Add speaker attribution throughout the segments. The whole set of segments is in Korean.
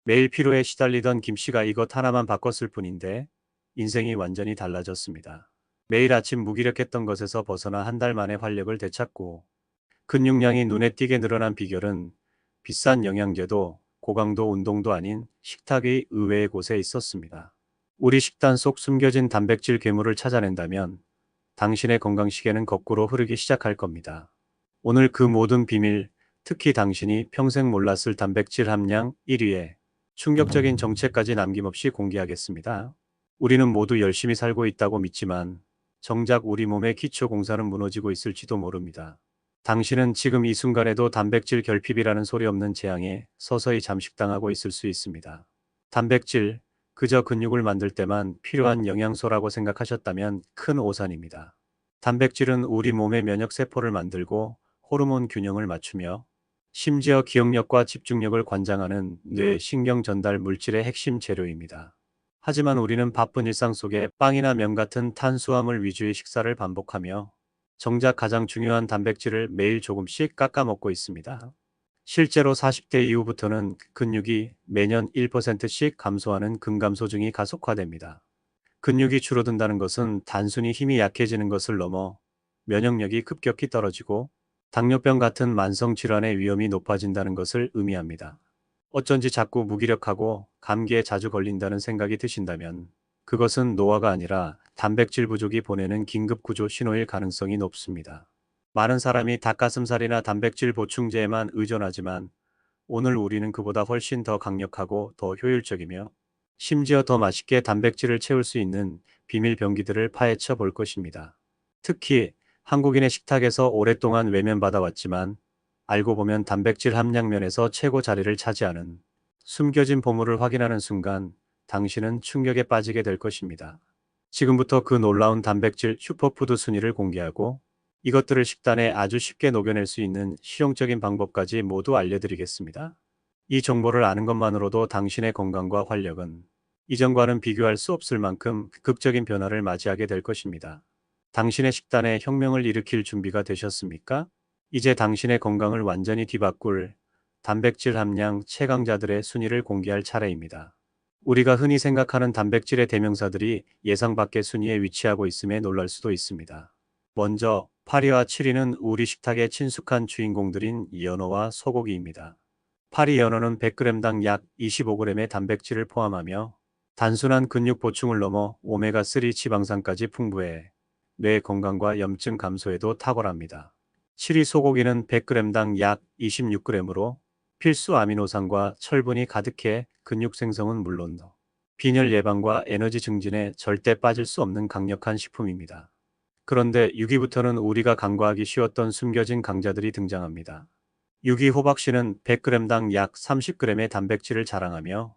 Speaker 1: 매일 피로에 시달리던 김 씨가 이것 하나만 바꿨을 뿐인데 인생이 완전히 달라졌습니다. 매일 아침 무기력했던 것에서 벗어나 한 달 만에 활력을 되찾고 근육량이 눈에 띄게 늘어난 비결은 비싼 영양제도 고강도 운동도 아닌 식탁의 의외의 곳에 있었습니다. 우리 식단 속 숨겨진 단백질 괴물을 찾아낸다면 당신의 건강시계는 거꾸로 흐르기 시작할 겁니다. 오늘 그 모든 비밀, 특히 당신이 평생 몰랐을 단백질 함량 1위에 충격적인 정체까지 남김없이 공개하겠습니다. 우리는 모두 열심히 살고 있다고 믿지만 정작 우리 몸의 기초 공사는 무너지고 있을지도 모릅니다. 당신은 지금 이 순간에도 단백질 결핍이라는 소리 없는 재앙에 서서히 잠식당하고 있을 수 있습니다. 단백질, 그저 근육을 만들 때만 필요한 영양소라고 생각하셨다면 큰 오산입니다. 단백질은 우리 몸의 면역세포를 만들고 호르몬 균형을 맞추며 심지어 기억력과 집중력을 관장하는 뇌 신경 전달 물질의 핵심 재료입니다. 하지만 우리는 바쁜 일상 속에 빵이나 면 같은 탄수화물 위주의 식사를 반복하며 정작 가장 중요한 단백질을 매일 조금씩 깎아 먹고 있습니다. 실제로 40대 이후부터는 근육이 매년 1%씩 감소하는 근감소증이 가속화됩니다. 근육이 줄어든다는 것은 단순히 힘이 약해지는 것을 넘어 면역력이 급격히 떨어지고 당뇨병 같은 만성 질환의 위험이 높아진다는 것을 의미합니다. 어쩐지 자꾸 무기력하고 감기에 자주 걸린다는 생각이 드신다면 그것은 노화가 아니라 단백질 부족이 보내는 긴급 구조 신호일 가능성이 높습니다. 많은 사람이 닭가슴살이나 단백질 보충제에만 의존하지만 오늘 우리는 그보다 훨씬 더 강력하고 더 효율적이며 심지어 더 맛있게 단백질을 채울 수 있는 비밀 병기들을 파헤쳐 볼 것입니다. 특히 한국인의 식탁에서 오랫동안 외면받아왔지만 알고 보면 단백질 함량면에서 최고 자리를 차지하는 숨겨진 보물을 확인하는 순간 당신은 충격에 빠지게 될 것입니다. 지금부터 그 놀라운 단백질 슈퍼푸드 순위를 공개하고 이것들을 식단에 아주 쉽게 녹여낼 수 있는 실용적인 방법까지 모두 알려드리겠습니다. 이 정보를 아는 것만으로도 당신의 건강과 활력은 이전과는 비교할 수 없을 만큼 극적인 변화를 맞이하게 될 것입니다. 당신의 식단에 혁명을 일으킬 준비가 되셨습니까? 이제 당신의 건강을 완전히 뒤바꿀 단백질 함량 최강자들의 순위를 공개할 차례입니다. 우리가 흔히 생각하는 단백질의 대명사들이 예상 밖의 순위에 위치하고 있음에 놀랄 수도 있습니다. 먼저 8위와 7위는 우리 식탁의 친숙한 주인공들인 연어와 소고기입니다. 파리 연어는 100g당 약 25g의 단백질을 포함하며 단순한 근육 보충을 넘어 오메가3 지방산까지 풍부해 뇌 건강과 염증 감소에도 탁월합니다. 7위 소고기는 100g당 약 26g으로 필수 아미노산과 철분이 가득해 근육 생성은 물론 빈혈 예방과 에너지 증진에 절대 빠질 수 없는 강력한 식품입니다. 그런데 6위부터는 우리가 간과하기 쉬웠던 숨겨진 강자들이 등장합니다. 6위 호박씨는 100g당 약 30g의 단백질을 자랑하며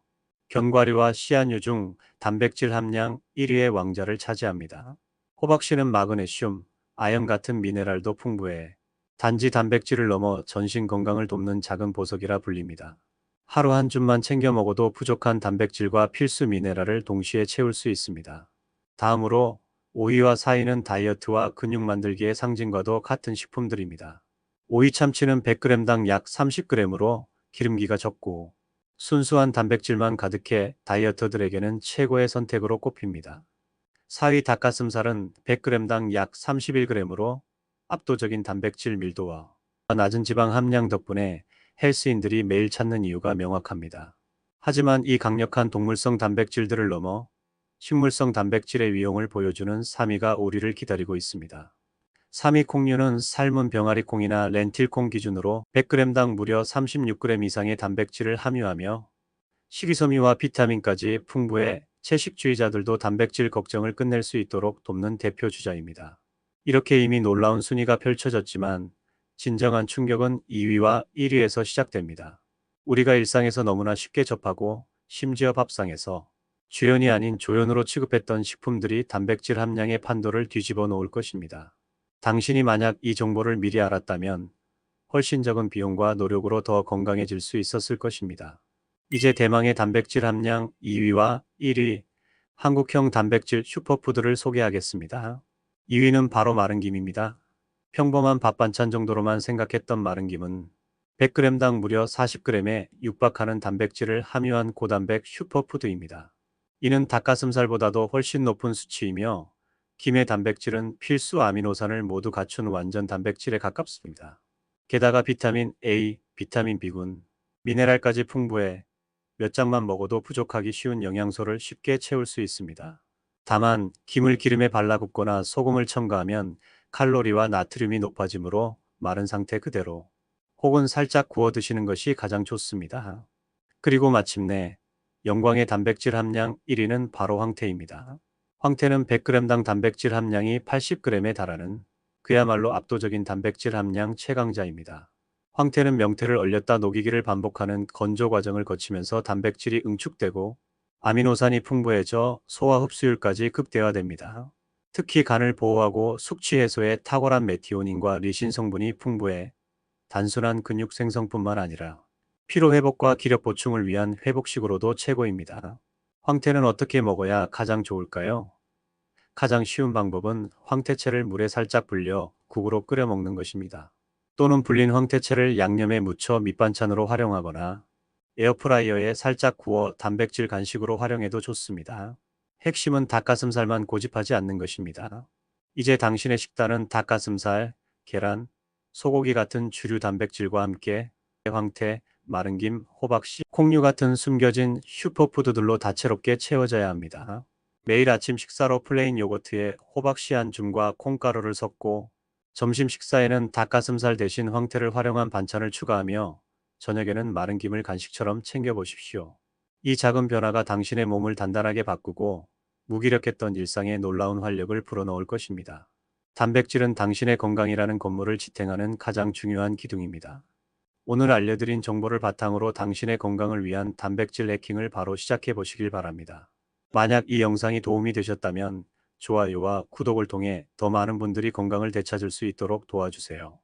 Speaker 1: 견과류와 씨앗류 중 단백질 함량 1위의 왕자를 차지합니다. 호박씨는 마그네슘, 아연 같은 미네랄도 풍부해 단지 단백질을 넘어 전신 건강을 돕는 작은 보석이라 불립니다. 하루 한 줌만 챙겨 먹어도 부족한 단백질과 필수 미네랄을 동시에 채울 수 있습니다. 다음으로 5위와 4위는 다이어트와 근육 만들기의 상징과도 같은 식품들입니다. 오이 참치는 100g당 약 30g으로 기름기가 적고 순수한 단백질만 가득해 다이어터들에게는 최고의 선택으로 꼽힙니다. 4위 닭가슴살은 100g당 약 31g으로 압도적인 단백질 밀도와 낮은 지방 함량 덕분에 헬스인들이 매일 찾는 이유가 명확합니다. 하지만 이 강력한 동물성 단백질들을 넘어 식물성 단백질의 위용을 보여주는 3위가 우리를 기다리고 있습니다. 3위 콩류는 삶은 병아리콩이나 렌틸콩 기준으로 100g당 무려 36g 이상의 단백질을 함유하며 식이섬유와 비타민까지 풍부해 채식주의자들도 단백질 걱정을 끝낼 수 있도록 돕는 대표 주자입니다. 이렇게 이미 놀라운 순위가 펼쳐졌지만 진정한 충격은 2위와 1위에서 시작됩니다. 우리가 일상에서 너무나 쉽게 접하고 심지어 밥상에서 주연이 아닌 조연으로 취급했던 식품들이 단백질 함량의 판도를 뒤집어 놓을 것입니다. 당신이 만약 이 정보를 미리 알았다면 훨씬 적은 비용과 노력으로 더 건강해질 수 있었을 것입니다. 이제 대망의 단백질 함량 2위와 1위 한국형 단백질 슈퍼푸드를 소개하겠습니다. 2위는 바로 마른 김입니다. 평범한 밥 반찬 정도로만 생각했던 마른 김은 100g당 무려 40g에 육박하는 단백질을 함유한 고단백 슈퍼푸드입니다. 이는 닭가슴살보다도 훨씬 높은 수치이며 김의 단백질은 필수 아미노산을 모두 갖춘 완전 단백질에 가깝습니다. 게다가 비타민 A, 비타민 B군, 미네랄까지 풍부해 몇 장만 먹어도 부족하기 쉬운 영양소를 쉽게 채울 수 있습니다. 다만 김을 기름에 발라 굽거나 소금을 첨가하면 칼로리와 나트륨이 높아지므로 마른 상태 그대로 혹은 살짝 구워 드시는 것이 가장 좋습니다. 그리고 마침내 영광의 단백질 함량 1위는 바로 황태입니다. 황태는 100g당 단백질 함량이 80g에 달하는 그야말로 압도적인 단백질 함량 최강자입니다. 황태는 명태를 얼렸다 녹이기를 반복하는 건조 과정을 거치면서 단백질이 응축되고 아미노산이 풍부해져 소화 흡수율까지 극대화됩니다. 특히 간을 보호하고 숙취 해소에 탁월한 메티오닌과 리신 성분이 풍부해 단순한 근육 생성뿐만 아니라 피로 회복과 기력 보충을 위한 회복식으로도 최고입니다. 황태는 어떻게 먹어야 가장 좋을까요? 가장 쉬운 방법은 황태채를 물에 살짝 불려 국으로 끓여 먹는 것입니다. 또는 불린 황태채를 양념에 묻혀 밑반찬으로 활용하거나 에어프라이어에 살짝 구워 단백질 간식으로 활용해도 좋습니다. 핵심은 닭가슴살만 고집하지 않는 것입니다. 이제 당신의 식단은 닭가슴살, 계란, 소고기 같은 주류 단백질과 함께 황태, 마른 김, 호박씨, 콩류 같은 숨겨진 슈퍼푸드들로 다채롭게 채워져야 합니다. 매일 아침 식사로 플레인 요거트에 호박씨 한 줌과 콩가루를 섞고 점심 식사에는 닭가슴살 대신 황태를 활용한 반찬을 추가하며 저녁에는 마른 김을 간식처럼 챙겨보십시오. 이 작은 변화가 당신의 몸을 단단하게 바꾸고 무기력했던 일상에 놀라운 활력을 불어넣을 것입니다. 단백질은 당신의 건강이라는 건물을 지탱하는 가장 중요한 기둥입니다. 오늘 알려드린 정보를 바탕으로 당신의 건강을 위한 단백질 해킹을 바로 시작해 보시길 바랍니다. 만약 이 영상이 도움이 되셨다면 좋아요와 구독을 통해 더 많은 분들이 건강을 되찾을 수 있도록 도와주세요.